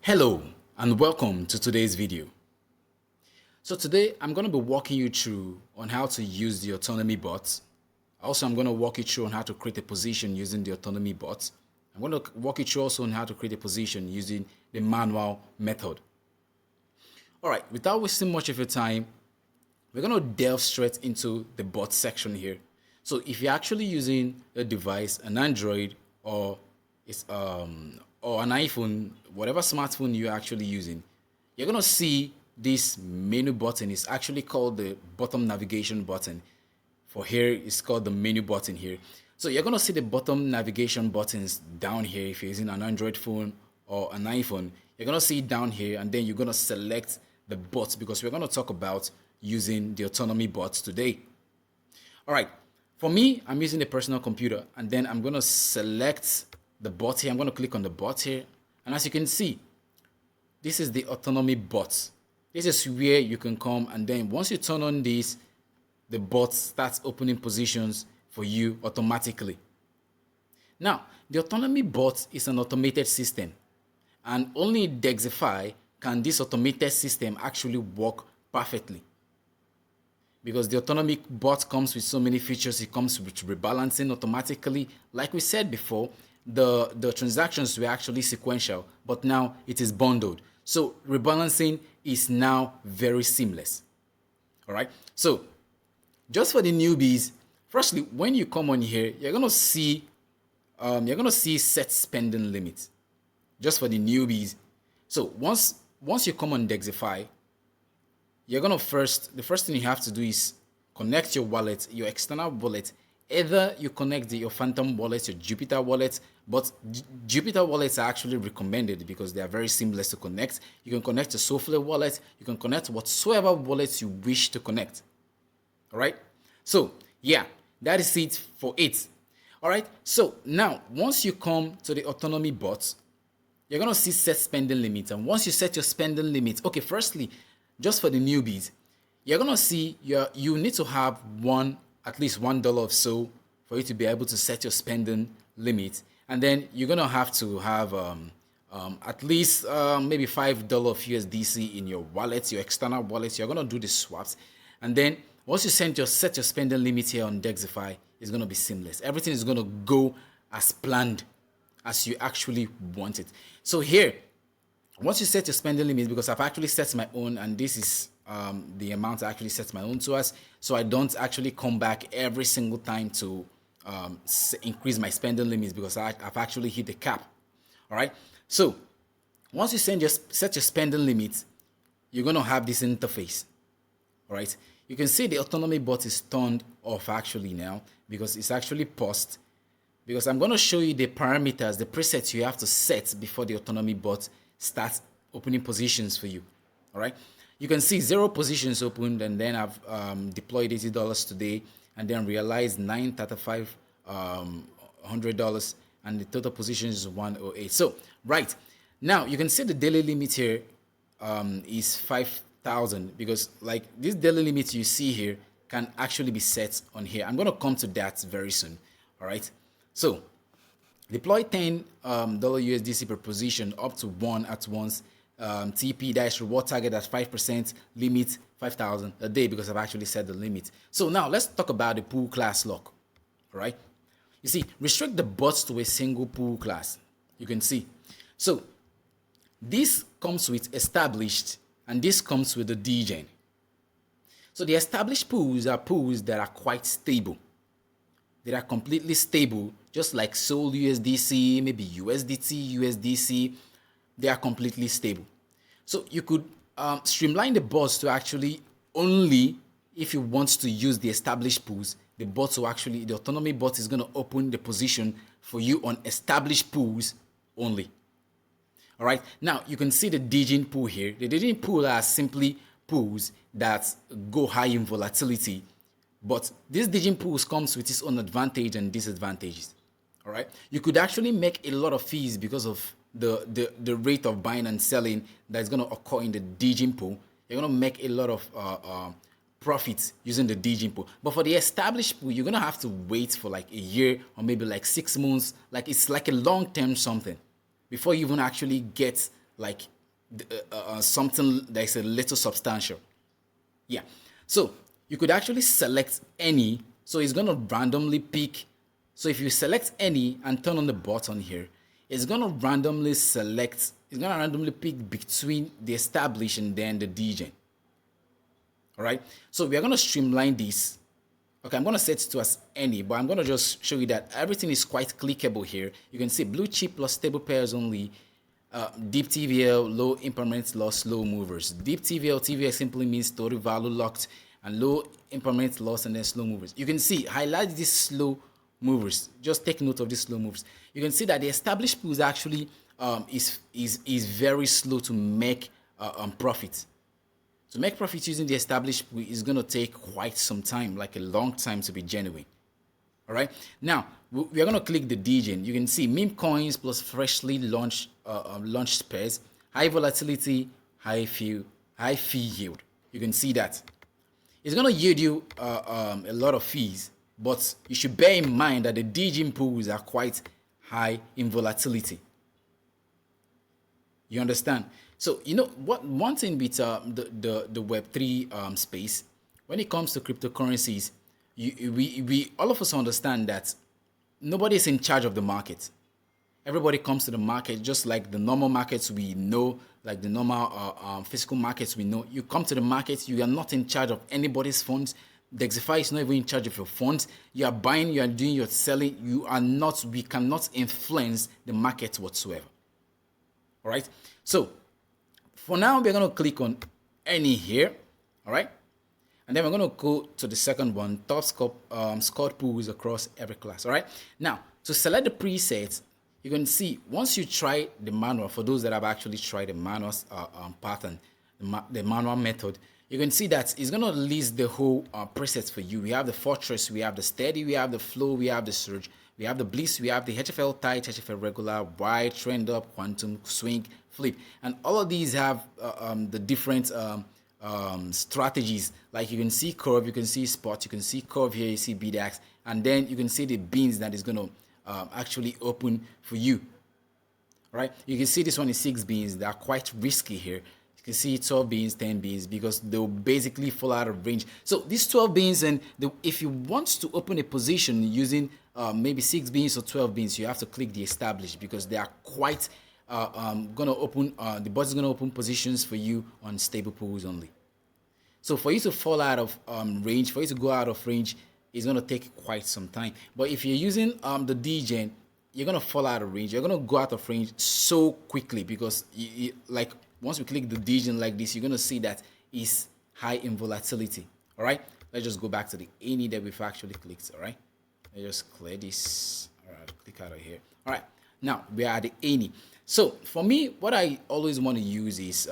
Hello and welcome to today's video. So today I'm going to be walking you through on how to use the autonomy bot. Also, I'm going to walk you through on how to create a position using the autonomy bot. I'm going to walk you through also on how to create a position using the manual method. All right, without wasting much of your time, we're going to delve straight into the bot section here. So if you're actually using a device, an Android or an iPhone, whatever smartphone you're actually using, you're going to see this menu button. Is actually called the bottom navigation button. For here, it's called the menu button here. So you're going to see the bottom navigation buttons down here. If you're using an Android phone or an iPhone, you're going to see it down here, and then you're going to select the bot because we're going to talk about using the autonomy bot today. All right. For me, I'm using a personal computer, and then I'm going to select the bot here. I'm going to click on the bot here. And as you can see, this is the autonomy bot. This is where you can come, and then once you turn on this, the bot starts opening positions for you automatically. Now, the autonomy bot is an automated system, and only in Degxifi can this automated system actually work perfectly. Because the autonomy bot comes with so many features. It comes with rebalancing automatically. Like we said before, the transactions were actually sequential, but now it is bundled. So rebalancing is now very seamless. All right. So just for the newbies, firstly, when you come on here, you're gonna see set spending limits. Just for the newbies. So once you come on Degxifi, you're gonna the first thing you have to do is connect your wallet, your external wallet. Either you connect your Phantom wallet, your Jupiter wallet, but Jupiter wallets are actually recommended because they are very seamless to connect. You can connect a Software wallet. You can connect whatsoever wallets you wish to connect. All right. So yeah, that is it for it. All right. So now, once you come to the autonomy bot, you're gonna see set spending limits, and once you set your spending limits, okay. Firstly, just for the newbies, you're gonna see you need to have at least $1 or so for you to be able to set your spending limit, and then you're gonna have to have at least maybe $5 of USDC in your wallet, your external wallet. You're gonna do the swaps, and then once you set your spending limit here on Degxifi, it's gonna be seamless. Everything is gonna go as planned, as you actually want it. So here, once you set your spending limit, because I've actually set my own, and this is the amount I actually set my own to us, so I don't actually come back every single time to increase my spending limits because I've actually hit the cap. All right. So once you set your spending limit, you're gonna have this interface. All right. You can see the autonomy bot is turned off actually now because it's actually paused. Because I'm gonna show you the parameters, the presets you have to set before the autonomy bot starts opening positions for you. All right. You can see 0 positions opened, and then I've deployed $80 today, and then realized $935 $100, and the total position is 108. So right now you can see the daily limit here is 5,000, because like this daily limit you see here can actually be set on here. I'm going to come to that very soon. All right. So deploy $10 USDC per position up to 1 at once. TP dash reward target at 5%, limit 5,000 a day because I've actually set the limit. So now let's talk about the pool class lock. All right. You see, restrict the bots to a single pool class. You can see. So this comes with established, and this comes with the degen. So the established pools are pools that are quite stable. They are completely stable, just like Sol USDC, maybe USDT, USDC. They are completely stable. So you could streamline the bots to actually only, if you want to use the established pools, the autonomy bot is going to open the position for you on established pools only. All right. Now you can see the degen pool here. The degen pool are simply pools that go high in volatility, but this degen pools comes with its own advantage and disadvantages. All right. You could actually make a lot of fees because of the rate of buying and selling that is going to occur in the degen pool. You're going to make a lot of profits using the degen pool. But for the established pool, you're going to have to wait for like a year or maybe like 6 months. Like it's like a long-term something before you even actually get like something that is a little substantial. Yeah. So you could actually select any. So it's going to randomly pick. So if you select any and turn on the button here, it's going to randomly select, it's going to randomly pick between the established and then the degen. All right. So we are going to streamline this. Okay, I'm going to set it to as any, but I'm going to just show you that everything is quite clickable here. You can see blue chip plus stable pairs only, deep TVL, low impermanent loss, low movers. Deep TVL simply means total value locked, and low impermanent loss and then slow movers. You can see, highlight these slow movers. Just take note of these slow movers. You can see that the established pools actually is very slow to make profit. To make profit using the established pool is going to take quite some time, like a long time to be genuine. All right. Now we are going to click the degen. You can see meme coins plus freshly launched pairs, high volatility, high fee yield. You can see that it's going to yield you a lot of fees, but you should bear in mind that the degen pools are quite high in volatility. You understand? So you know what? One thing with the Web3 space, when it comes to cryptocurrencies, we all of us understand that nobody is in charge of the market. Everybody comes to the market just like the normal markets we know, like the normal physical markets we know. You come to the market, you are not in charge of anybody's funds. Degxifi is not even in charge of your funds. You are buying, you are doing your selling. You are not. We cannot influence the market whatsoever. All right. So for now, we're going to click on any here. All right. And then we're going to go to the second one, top scored pools across every class. All right. Now, to select the presets, you can see once you try the manual, for those that have actually tried the manual pattern, the manual method, you can see that it's going to list the whole presets for you. We have the fortress, we have the steady, we have the flow, we have the surge, we have the bliss, we have the HFL tight, HFL regular, wide, trend up, quantum, swing, flip. And all of these have the different strategies. Like you can see curve, you can see spot, you can see curve here, you see BDAX, and then you can see the beans that is going to actually open for you. All right, you can see this one is 6 beans. They are quite risky here. You can see 12 beans, 10 beans, because they'll basically fall out of range. So these 12 beans, and if you want to open a position using maybe 6 beans or 12 beans, you have to click the establish, because they are quite gonna open. The bot is gonna open positions for you on stable pools only. So for you to fall out of range, for you to go out of range, it's gonna take quite some time. But if you're using the degen, you're gonna fall out of range. You're gonna go out of range so quickly, because like once we click the degen like this, you're gonna see that it's high in volatility. All right, let's just go back to the any that we've actually clicked. All right, let's just clear this. All right, click out of here. All right, now we are at the any. So for me, what I always want to use is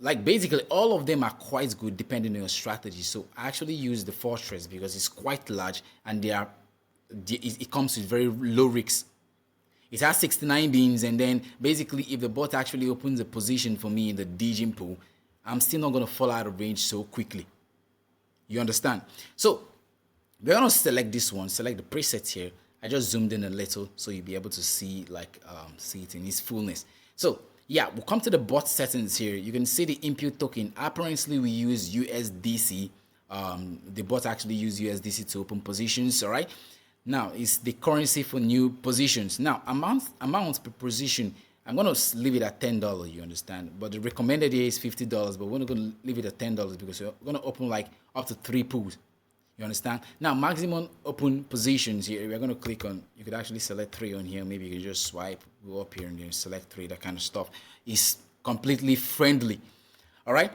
like basically all of them are quite good depending on your strategy. So I actually use the fortress because it's quite large and it comes with very low risks. It has 69 beans, and then basically if the bot actually opens a position for me in the degen pool, I'm still not going to fall out of range so quickly. You understand? So we're going to select this one, select the preset here. I just zoomed in a little so you'll be able to see see it in its fullness. So yeah, we'll come to the bot settings here. You can see the input token. Apparently we use USDC. The bot actually use USDC to open positions. All right. Now it's the currency for new positions. Now amount per position, I'm gonna leave it at $10. You understand? But the recommended here is $50. But we're not gonna leave it at $10 because we're gonna open like up to 3 pools. You understand? Now, maximum open positions here, we're going to click on, you could actually select 3 on here. Maybe you can just swipe, go up here and then select 3, that kind of stuff. It's completely friendly. All right.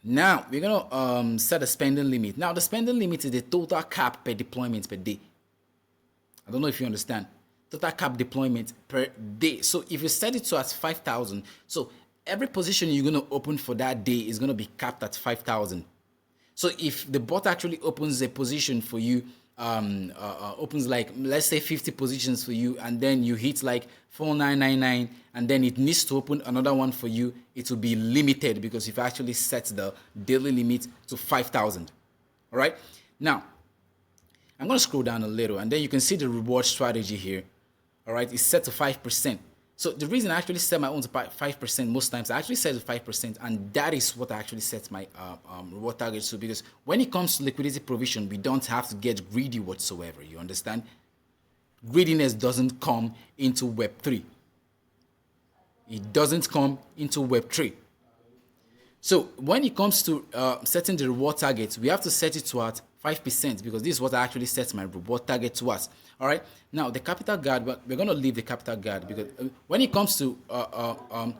Now, we're going to set a spending limit. Now, the spending limit is the total cap per deployment per day. I don't know if you understand. Total cap deployment per day. So if you set it to as 5,000, so every position you're going to open for that day is going to be capped at 5,000. So if the bot actually opens a position for you, opens like, let's say 50 positions for you, and then you hit like 4999, and then it needs to open another one for you, it will be limited because you've actually set the daily limit to 5,000. All right. Now, I'm going to scroll down a little, and then you can see the reward strategy here. All right. It's set to 5%. So the reason I actually set my own to 5% most times, I actually set it to 5%, and that is what I actually set my reward target to, because when it comes to liquidity provision, we don't have to get greedy whatsoever. You understand? Greediness doesn't come into Web3. It doesn't come into Web3. So when it comes to setting the reward target, we have to set it to at 5%, because this is what I actually set my reward target to us. All right. Now the capital guard, we're going to leave the capital guard, because when it comes to all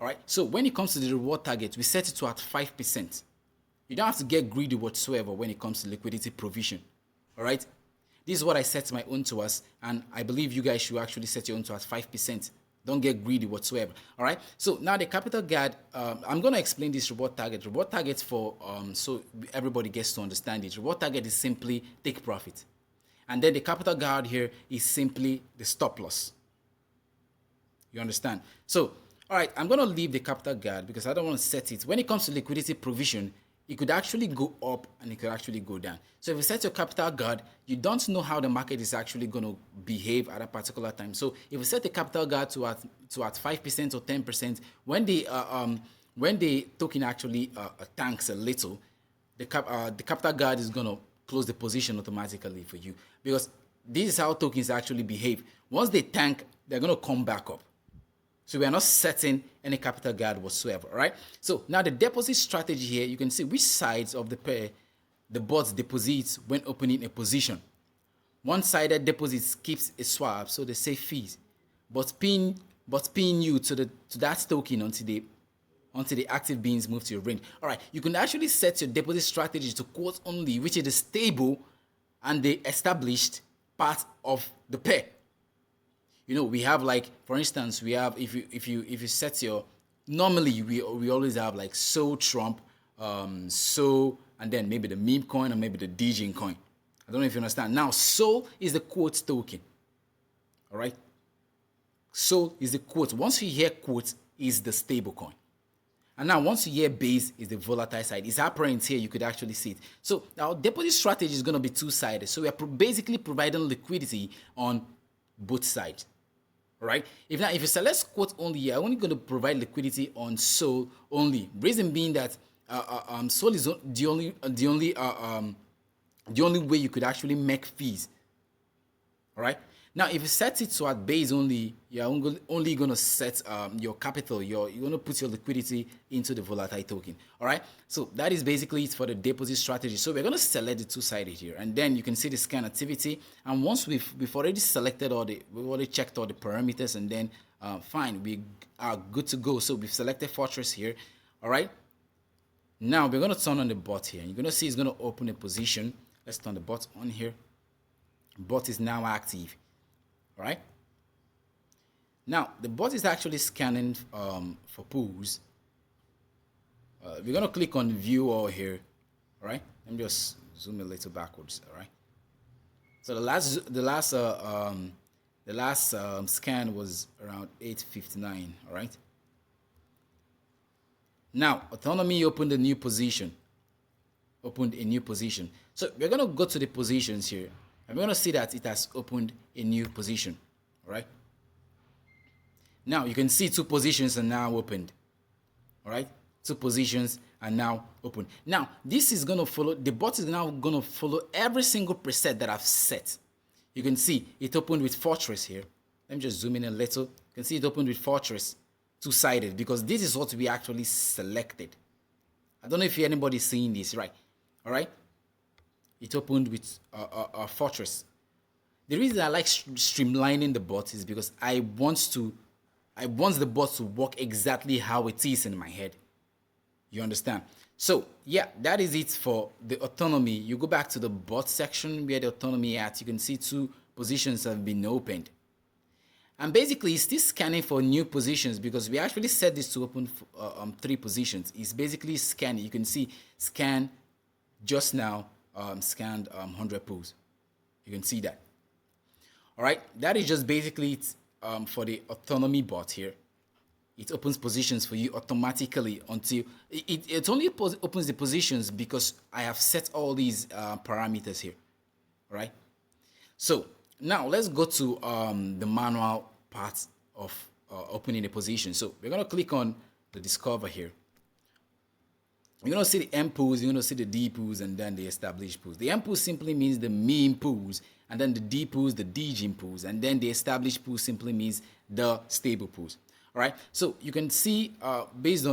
right. So when it comes to the reward target, we set it to at 5%. You don't have to get greedy whatsoever when it comes to liquidity provision. All right. This is what I set my own to us, and I believe you guys should actually set your own to at 5%. Don't get greedy whatsoever. All right. So now the capital guard, I'm going to explain this reward target. Reward target for, so everybody gets to understand it. Reward target is simply take profit. And then the capital guard here is simply the stop loss. You understand? So, all right, I'm going to leave the capital guard because I don't want to set it. When it comes to liquidity provision, it could actually go up and it could actually go down. So if you set your capital guard, you don't know how the market is actually going to behave at a particular time. So if you set the capital guard to at 5% or 10%, when the token actually tanks a little, the capital guard is going to close the position automatically for you, because this is how tokens actually behave. Once they tank, they're going to come back up. So we are not setting any capital guard whatsoever, all right? So now the deposit strategy here, you can see which sides of the pair the bot deposits when opening a position. One-sided deposits keeps a swap, so they save fees, but pin you to that token until the active beans move to your ring. All right, you can actually set your deposit strategy to quote only, which is the stable and the established part of the pair. You know, we have, like, for instance, we have, if you set your, normally we always have like SO Trump, SO, and then maybe the meme coin or maybe the DJing coin. I don't know if you understand. Now, SO is the quote token. All right. SO is the quote. Once you hear quote, is the stable coin. And now once you hear base, is the volatile side. It's apparent here. You could actually see it. So our deposit strategy is going to be two-sided. So we are basically providing liquidity on both sides. Right? If you select quote only, you're only going to provide liquidity on SOL only. Reason being that SOL is the only way you could actually make fees. All right. Now, if you set it to at base only, you're only going to set your capital. You're going to put your liquidity into the volatile token. All right. So that is basically it for the deposit strategy. So we're going to select the two-sided here, and then you can see the scan activity. And once we've already selected we've already checked all the parameters, and then fine, we are good to go. So we've selected Fortress here. All right. Now we're going to turn on the bot here. You're going to see it's going to open a position. Let's turn the bot on here. Bot is now active. All right. Now the bot is actually scanning for pools. We're gonna click on view all here. All right. Let me just zoom a little backwards. All right. So the last scan was around 8:59. All right. Now autonomy opened a new position. So we're gonna go to the positions here. And we're going to see that it has opened a new position, all right? Now, you can see two positions are now opened, all right? Two positions are now open. Now, this is going to follow, the bot is now going to follow every single preset that I've set. You can see it opened with Fortress here. Let me just zoom in a little. You can see it opened with Fortress, two-sided, because this is what we actually selected. I don't know if anybody's seeing this, right? All right? It opened with a Fortress. The reason I like streamlining the bot is because I want the bot to work exactly how it is in my head. You understand? So yeah, that is it for the autonomy. You go back to the bot section where the autonomy at. You can see two positions have been opened. And basically, it's still scanning for new positions because we actually set this to open 3 positions. It's basically scanning. You can see scan just now. Scanned 100 pools. You can see that. All right, that is just basically it for the autonomy bot here. It opens positions for you automatically until it only opens the positions because I have set all these parameters here. All right. So Now let's go to the manual part of opening a position. So we're gonna click on the discover here. You're gonna see the M pools, you're gonna see the D pools, and then the established pools. The M pools simply means the mean pools, and then the D pools, the DGIM pools, and then the established pools simply means the stable pools. All right. So you can see based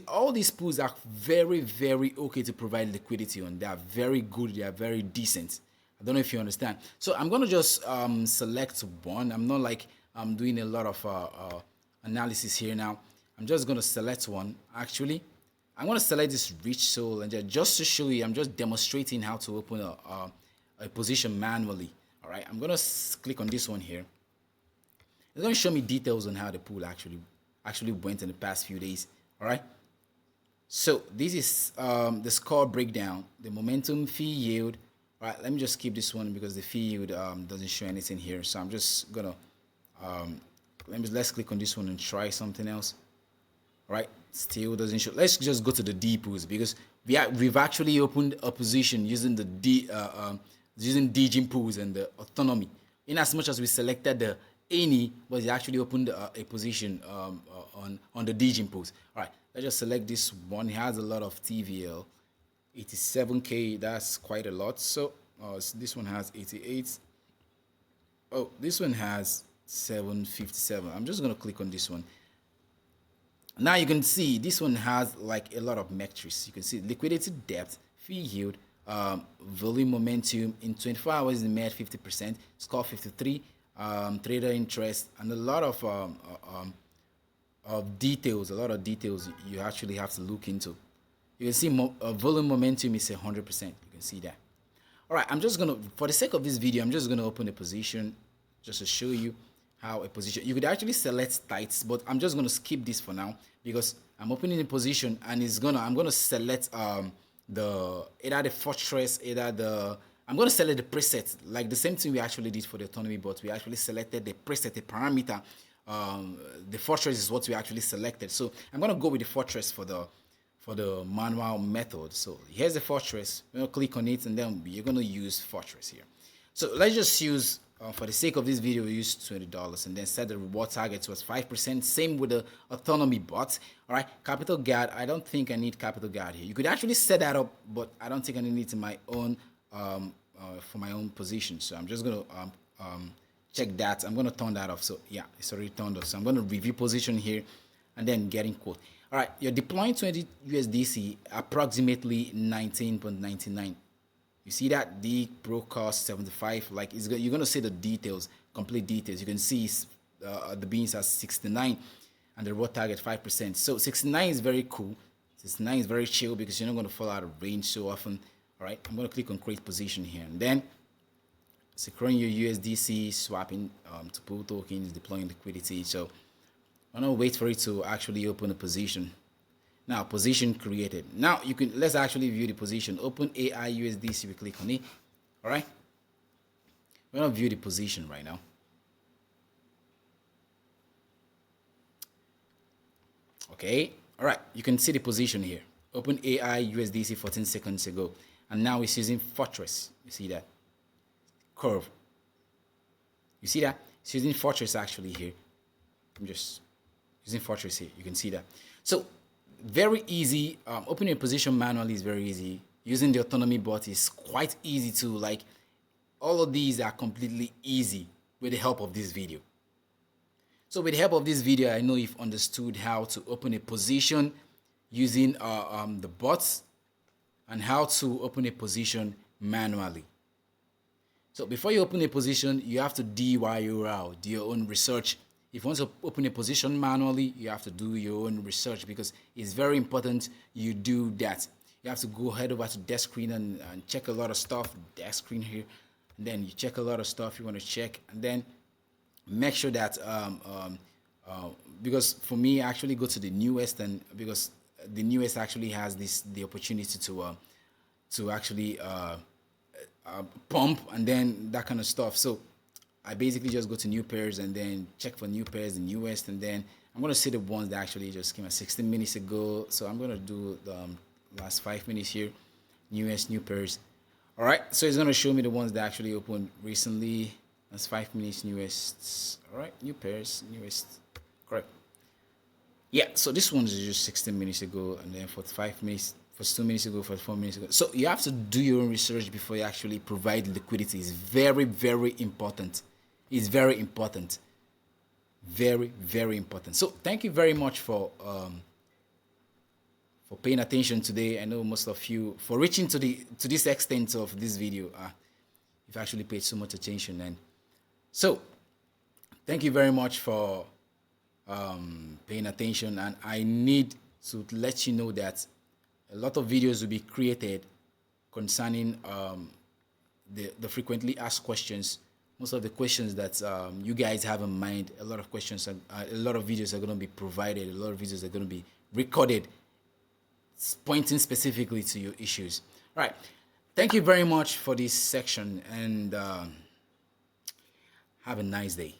all these pools are very, very okay to provide liquidity on. They are very good. They are very decent. I don't know if you understand. So I'm gonna just select one. I'm not like I'm doing a lot of analysis here now. I'm just gonna select one. Actually, I'm gonna select this rich soul, and just to show you, I'm just demonstrating how to open a position manually. All right. I'm gonna click on this one here. It's going to show me details on how the pool actually went in the past few days. All right. So this is the score breakdown, the momentum, fee yield. All right. Let me just keep this one because the fee yield doesn't show anything here. So I'm just gonna let's click on this one and try something else. All right. Still doesn't show. Let's just go to the D pools because we've actually opened a position using the using DGIM pools and the autonomy. In as much as we selected the any, but it actually opened a position on the DGIM pools. All right, let's just select this one. It has a lot of TVL, 87K. That's quite a lot. So this one has 88. Oh, this one has 757. I'm just gonna click on this one. Now you can see this one has like a lot of metrics. You can see liquidity depth, fee yield, volume momentum in 24 hours. It made 50%, score 53. Trader interest, and a lot of details. A lot of details you actually have to look into. You can see volume momentum is 100%. You can see that. All right, I'm just gonna, for the sake of this video, I'm just gonna open a position just to show you how a position. You could actually select tights, but I'm just gonna skip this for now because I'm opening a position and I'm gonna select either the fortress, either the. I'm going to select the preset, like the same thing we actually did for the autonomy, but we actually selected the preset, the parameter. The fortress is what we actually selected. So I'm going to go with the fortress for the manual method. So here's the fortress. We're going to click on it, and then you're going to use fortress here. So let's just use, for the sake of this video, we use $20 and then set the reward target to 5%. Same with the autonomy bot. All right, capital guard. I don't think I need capital guard here. You could actually set that up, but I don't think I need it in my own for my own position. So I'm just going to check that. I'm going to turn that off. So yeah, it's already turned off. So I'm going to review position here and then getting quote. All right, you're deploying 20 USDC, approximately 19.99. You see that the pro cost 75. Like you're going to see the details, complete details. You can see the beans are 69 and the reward target 5%. So 69 is very cool. 69 is very chill because you're not going to fall out of range so often. All right, I'm going to click on create position here, and then securing your USDC, swapping to pool tokens, deploying liquidity. So I'm going to wait for it to actually open a position. Now, position created. Now let's actually view the position. Open AI USDC. We click on it. All right, we're going to view the position right now. Okay, all right, you can see the position here. Open AI USDC 14 seconds ago. And now it's using fortress. You see that? Curve. You see that? It's using fortress actually here. I'm just using fortress here. You can see that. So very easy. Opening a position manually is very easy. Using the autonomy bot is quite easy too. Like all of these are completely easy with the help of this video. So with the help of this video, I know you've understood how to open a position using the bots and how to open a position manually. So before you open a position, you have to DYOR, do your own research. If you want to open a position manually, you have to do your own research because it's very important you do that. You have to go head over to desk screen and check a lot of stuff, desk screen here, and then you check a lot of stuff you want to check, and then make sure that because for me, I actually go to the newest, and because the newest actually has the opportunity to actually pump and then that kind of stuff. So I basically just go to new pairs and then check for new pairs, the newest, and then I'm going to see the ones that actually just came out 16 minutes ago. So I'm going to do the last 5 minutes here, newest, new pairs. All right, so it's going to show me the ones that actually opened recently. That's 5 minutes newest. All right, new pairs, newest. Correct. Yeah, so this one is just 16 minutes ago, and then 45 minutes, 2 minutes ago, 44 minutes ago. So you have to do your own research before you actually provide liquidity. It's very, very important. It's very important. Very, very important. So thank you very much for paying attention today. I know most of you for reaching to this extent of this video. You've actually paid so much attention, and so thank you very much for paying attention. And I need to let you know that a lot of videos will be created concerning the frequently asked questions. Most of the questions that you guys have in mind, a lot of questions, a lot of videos are going to be provided. A lot of videos are going to be recorded, pointing specifically to your issues. All right. Thank you very much for this section, and have a nice day.